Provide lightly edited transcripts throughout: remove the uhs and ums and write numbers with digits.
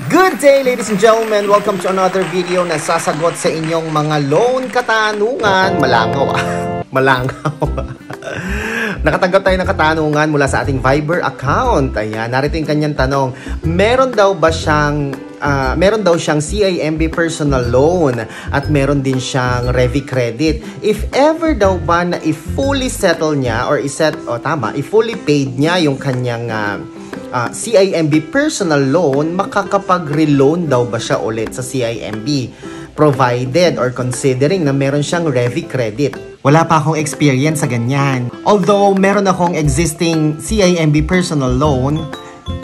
Good day, ladies and gentlemen. Welcome to another video na sasagot sa inyong mga loan katanungan. Malangaw. Malangaw. Nakatanggap tayo ng katanungan mula sa ating Viber account. Ayan, narito yung kanyang tanong. Meron daw siyang CIMB personal loan at meron din siyang Revi credit. If ever daw ba na i-fully settle niya or i-fully paid niya yung kanyang CIMB personal loan, makakapag-reloan daw ba siya ulit sa CIMB? Provided or considering na meron siyang Revi credit. Wala pa akong experience sa ganyan. Although meron akong existing CIMB personal loan,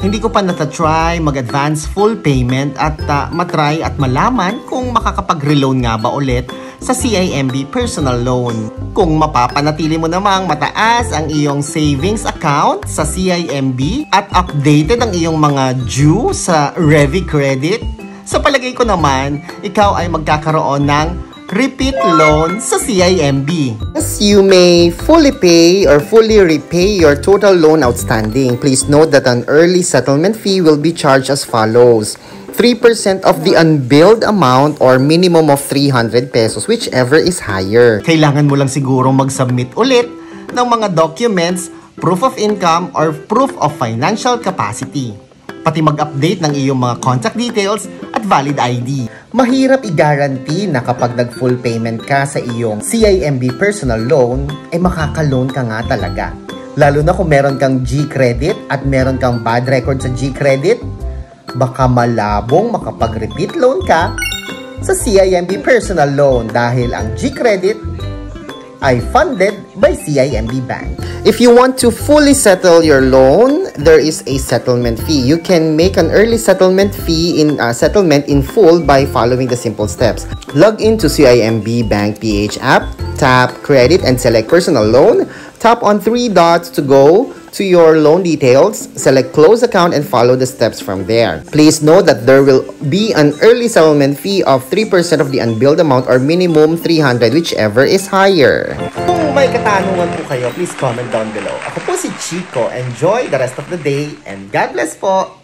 hindi ko pa natatry mag-advance full payment at matry at malaman kung makakapag-reloan nga ba ulit sa CIMB personal loan. Kung mapapanatili mo namang mataas ang iyong savings account sa CIMB at updated ang iyong mga due sa Revi credit, sa palagay ko naman, ikaw ay magkakaroon ng repeat loan sa CIMB. Yes, you may fully pay or fully repay your total loan outstanding. Please note that an early settlement fee will be charged as follows. 3% of the unbilled amount or minimum of 300 pesos, whichever is higher. Kailangan mo lang siguro mag-submit ulit ng mga documents, proof of income, or proof of financial capacity. Pati mag-update ng iyong mga contact details at valid ID. Mahirap i-guarantee na kapag nag-full payment ka sa iyong CIMB personal loan, ay makaka-loan ka nga talaga. Lalo na kung meron kang G-credit at meron kang bad record sa G-credit, baka malabong makapag-repeat loan ka sa CIMB personal loan dahil ang G-credit ay funded by CIMB Bank. If you want to fully settle your loan, there is a settlement fee. You can make an early settlement fee in settlement in full by following the simple steps. Log into CIMB Bank PH app, tap credit and select personal loan. Tap on 3 dots to go to your loan details, select close account and follow the steps from there. Please note that there will be an early settlement fee of 3% of the unbilled amount or minimum 300, whichever is higher. Kung may katanungan po kayo, please comment down below. Ako po si Chico. Enjoy the rest of the day and God bless po!